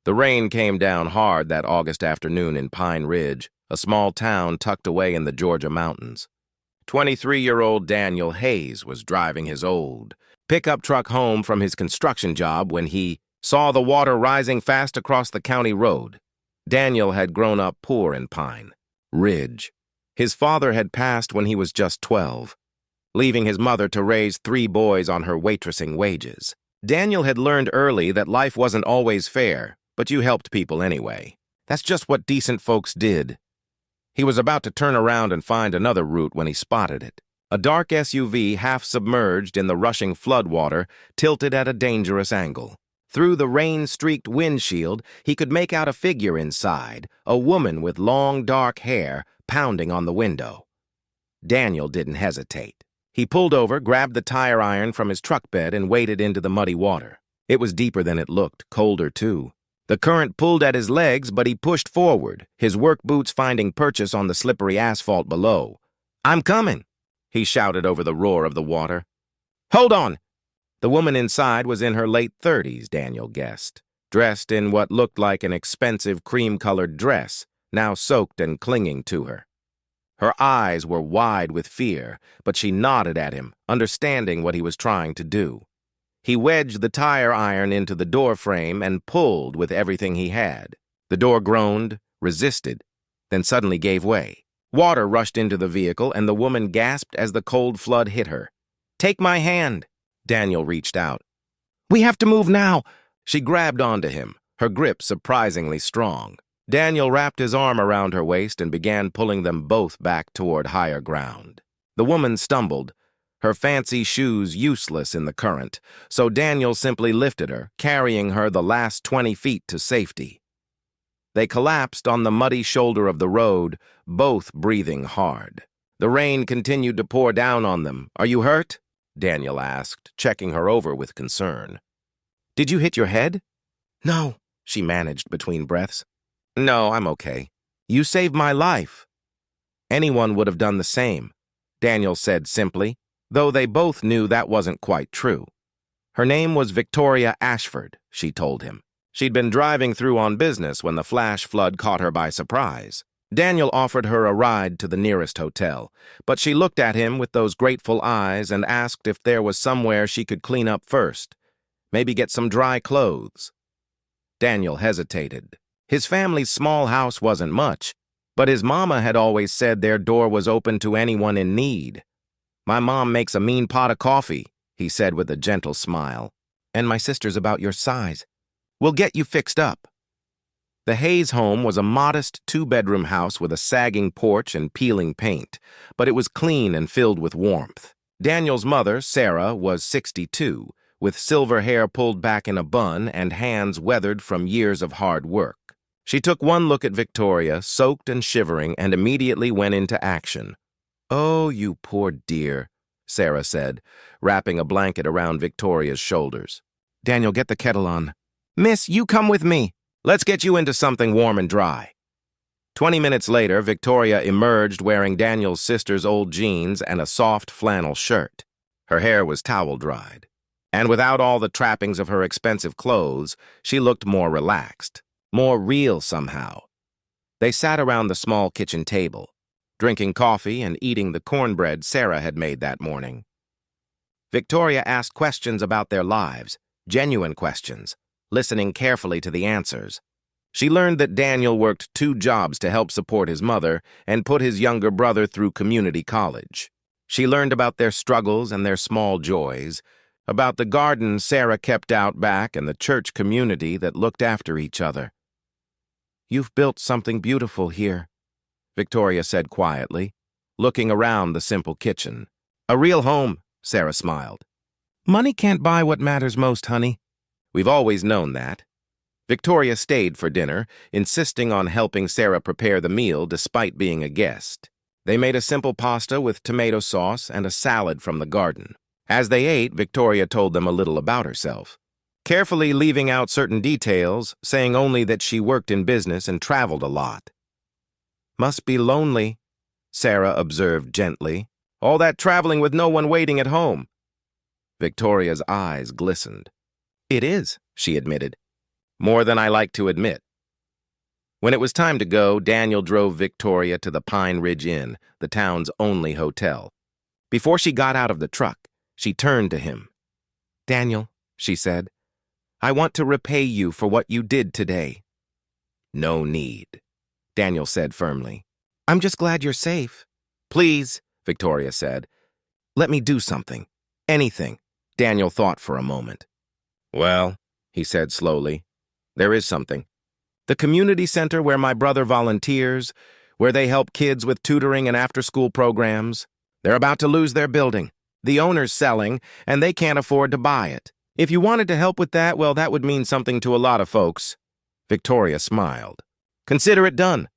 The rain came down hard that August afternoon in Pine Ridge, a small town tucked away in the Georgia mountains. 23-year-old Daniel Hayes was driving his old pickup truck home from his construction job when he saw the water rising fast across the county road. Daniel had grown up poor in Pine Ridge. His father had passed when he was just 12, leaving his mother to raise 3 boys on her waitressing wages. Daniel had learned early that life wasn't always fair, but you helped people anyway. That's just what decent folks did. He was about to turn around and find another route when he spotted it. A dark SUV, half submerged in the rushing floodwater, tilted at a dangerous angle. Through the rain-streaked windshield, he could make out a figure inside, a woman with long, dark hair, pounding on the window. Daniel didn't hesitate. He pulled over, grabbed the tire iron from his truck bed, and waded into the muddy water. It was deeper than it looked, colder too. The current pulled at his legs, but he pushed forward, his work boots finding purchase on the slippery asphalt below. "I'm coming," he shouted over the roar of the water. "Hold on!" The woman inside was in her late 30s, Daniel guessed, dressed in what looked like an expensive cream-colored dress, now soaked and clinging to her. Her eyes were wide with fear, but she nodded at him, understanding what he was trying to do. He wedged the tire iron into the door frame and pulled with everything he had. The door groaned, resisted, then suddenly gave way. Water rushed into the vehicle, and the woman gasped as the cold flood hit her. "Take my hand." Daniel reached out. "We have to move now." She grabbed onto him, her grip surprisingly strong. Daniel wrapped his arm around her waist and began pulling them both back toward higher ground. The woman stumbled, her fancy shoes useless in the current, so Daniel simply lifted her, carrying her the last 20 feet to safety. They collapsed on the muddy shoulder of the road, both breathing hard. The rain continued to pour down on them. "Are you hurt?" Daniel asked, checking her over with concern. "Did you hit your head?" "No," she managed between breaths. "No, I'm okay. You saved my life." "Anyone would have done the same," Daniel said simply, though they both knew that wasn't quite true. Her name was Victoria Ashford, she told him. She'd been driving through on business when the flash flood caught her by surprise. Daniel offered her a ride to the nearest hotel, but she looked at him with those grateful eyes and asked if there was somewhere she could clean up first, maybe get some dry clothes. Daniel hesitated. His family's small house wasn't much, but his mama had always said their door was open to anyone in need. "My mom makes a mean pot of coffee," he said with a gentle smile. "And my sister's about your size. We'll get you fixed up." The Hayes home was a modest 2-bedroom house with a sagging porch and peeling paint, but it was clean and filled with warmth. Daniel's mother, Sarah, was 62, with silver hair pulled back in a bun and hands weathered from years of hard work. She took one look at Victoria, soaked and shivering, and immediately went into action. "Oh, you poor dear," Sarah said, wrapping a blanket around Victoria's shoulders. "Daniel, get the kettle on." "Miss, you come with me. Let's get you into something warm and dry." 20 minutes later, Victoria emerged wearing Daniel's sister's old jeans and a soft flannel shirt. Her hair was towel-dried, and without all the trappings of her expensive clothes, she looked more relaxed, more real somehow. They sat around the small kitchen table, drinking coffee and eating the cornbread Sarah had made that morning. Victoria asked questions about their lives, genuine questions, listening carefully to the answers. She learned that Daniel worked 2 jobs to help support his mother and put his younger brother through community college. She learned about their struggles and their small joys, about the garden Sarah kept out back and the church community that looked after each other. "You've built something beautiful here," Victoria said quietly, looking around the simple kitchen. "A real home," Sarah smiled. "Money can't buy what matters most, honey." "We've always known that." Victoria stayed for dinner, insisting on helping Sarah prepare the meal despite being a guest. They made a simple pasta with tomato sauce and a salad from the garden. As they ate, Victoria told them a little about herself, carefully leaving out certain details, saying only that she worked in business and traveled a lot. "Must be lonely," Sarah observed gently. "All that traveling with no one waiting at home." Victoria's eyes glistened. "It is," she admitted. More than I like to admit. When it was time to go, Daniel drove Victoria to the Pine Ridge Inn, the town's only hotel. Before she got out of the truck, she turned to him. "Daniel," she said, "I want to repay you for what you did today." "No need," Daniel said firmly. "I'm just glad you're safe." "Please," Victoria said, "let me do something. Anything." Daniel thought for a moment. "Well," he said slowly, "there is something. The community center where my brother volunteers, where they help kids with tutoring and after-school programs. They're about to lose their building. The owner's selling, and they can't afford to buy it. If you wanted to help with that, well, that would mean something to a lot of folks." Victoria smiled. "Consider it done."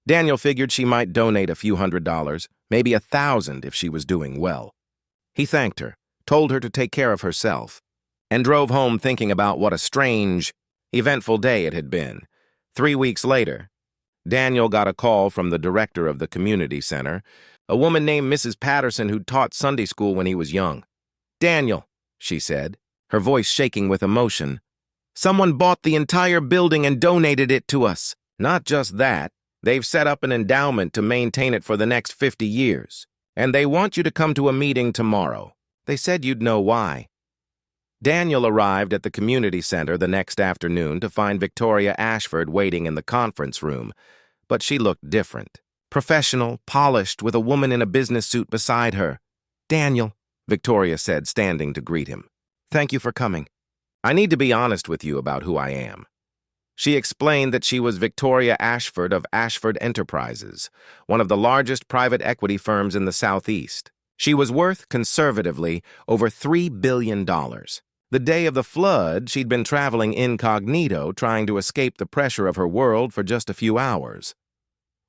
Daniel figured she might donate a few $100s, maybe $1,000 if she was doing well. He thanked her, told her to take care of herself, and drove home thinking about what a strange, eventful day it had been. 3 weeks later, Daniel got a call from the director of the community center, a woman named Mrs. Patterson who'd taught Sunday school when he was young. "Daniel," she said, her voice shaking with emotion, "someone bought the entire building and donated it to us. Not just that, they've set up an endowment to maintain it for the next 50 years. And they want you to come to a meeting tomorrow. They said you'd know why." Daniel arrived at the community center the next afternoon to find Victoria Ashford waiting in the conference room, but she looked different. Professional, polished, with a woman in a business suit beside her. "Daniel," Victoria said, standing to greet him, "thank you for coming. I need to be honest with you about who I am." She explained that she was Victoria Ashford of Ashford Enterprises, one of the largest private equity firms in the Southeast. She was worth, conservatively, over $3 billion. The day of the flood, she'd been traveling incognito, trying to escape the pressure of her world for just a few hours.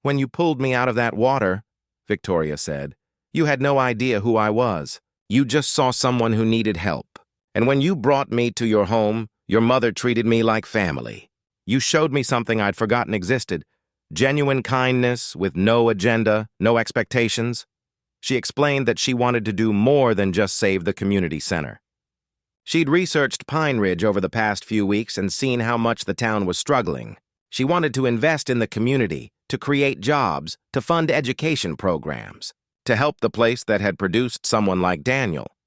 "When you pulled me out of that water," Victoria said, "you had no idea who I was. You just saw someone who needed help. And when you brought me to your home, your mother treated me like family. You showed me something I'd forgotten existed. Genuine kindness with no agenda, no expectations." She explained that she wanted to do more than just save the community center. She'd researched Pine Ridge over the past few weeks and seen how much the town was struggling. She wanted to invest in the community, to create jobs, to fund education programs, to help the place that had produced someone like Daniel.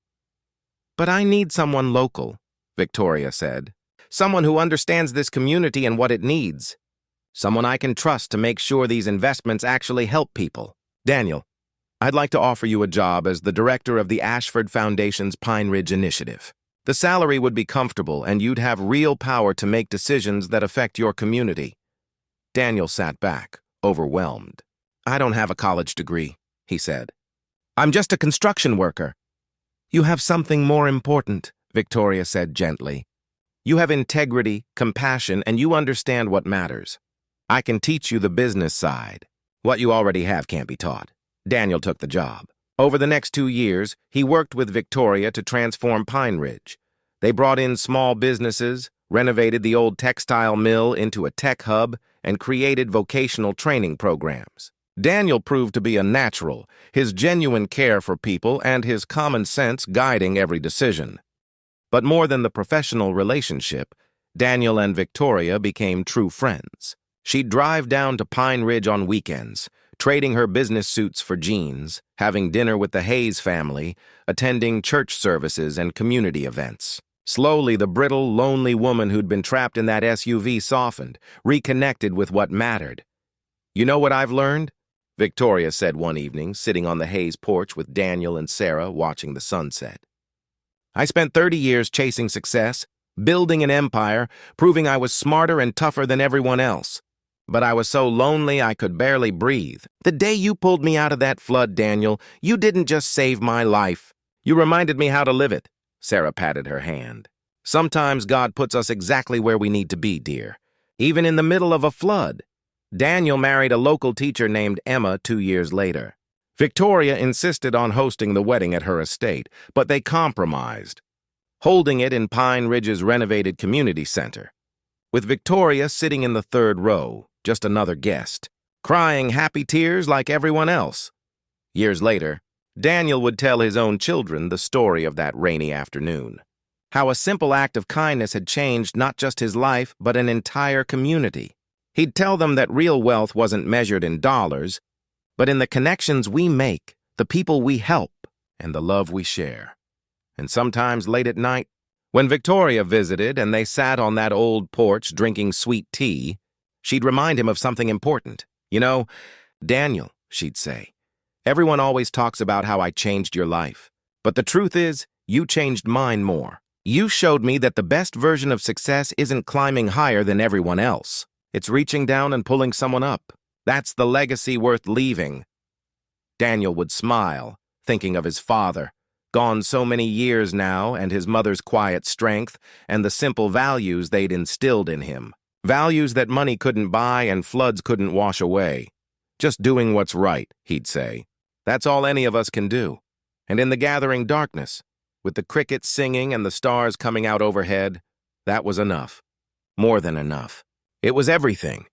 "But I need someone local," Victoria said. "Someone who understands this community and what it needs. Someone I can trust to make sure these investments actually help people. Daniel, I'd like to offer you a job as the director of the Ashford Foundation's Pine Ridge Initiative. The salary would be comfortable, and you'd have real power to make decisions that affect your community." Daniel sat back, overwhelmed. "I don't have a college degree," he said. "I'm just a construction worker." "You have something more important," Victoria said gently. "You have integrity, compassion, and you understand what matters. I can teach you the business side. What you already have can't be taught." Daniel took the job. Over the next 2 years, he worked with Victoria to transform Pine Ridge. They brought in small businesses, renovated the old textile mill into a tech hub, and created vocational training programs. Daniel proved to be a natural, his genuine care for people and his common sense guiding every decision. But more than the professional relationship, Daniel and Victoria became true friends. She'd drive down to Pine Ridge on weekends, trading her business suits for jeans, having dinner with the Hayes family, attending church services and community events. Slowly, the brittle, lonely woman who'd been trapped in that SUV softened, reconnected with what mattered. "You know what I've learned?" Victoria said one evening, sitting on the Hayes porch with Daniel and Sarah watching the sunset. "I spent 30 years chasing success, building an empire, proving I was smarter and tougher than everyone else. But I was so lonely I could barely breathe. The day you pulled me out of that flood, Daniel, you didn't just save my life. You reminded me how to live it." Sarah patted her hand. "Sometimes God puts us exactly where we need to be, dear, even in the middle of a flood." Daniel married a local teacher named Emma 2 years later. Victoria insisted on hosting the wedding at her estate, but they compromised, holding it in Pine Ridge's renovated community center, with Victoria sitting in the third row, just another guest, crying happy tears like everyone else. Years later, Daniel would tell his own children the story of that rainy afternoon. How a simple act of kindness had changed not just his life, but an entire community. He'd tell them that real wealth wasn't measured in dollars, but in the connections we make, the people we help, and the love we share. And sometimes late at night, when Victoria visited and they sat on that old porch drinking sweet tea, she'd remind him of something important. You know, Daniel, she'd say, everyone always talks about how I changed your life. But the truth is, you changed mine more. You showed me that the best version of success isn't climbing higher than everyone else. It's reaching down and pulling someone up. That's the legacy worth leaving. Daniel would smile, thinking of his father, gone so many years now, and his mother's quiet strength, and the simple values they'd instilled in him. Values that money couldn't buy and floods couldn't wash away. Just doing what's right, he'd say. That's all any of us can do. And in the gathering darkness, with the crickets singing and the stars coming out overhead, that was enough. More than enough. It was everything.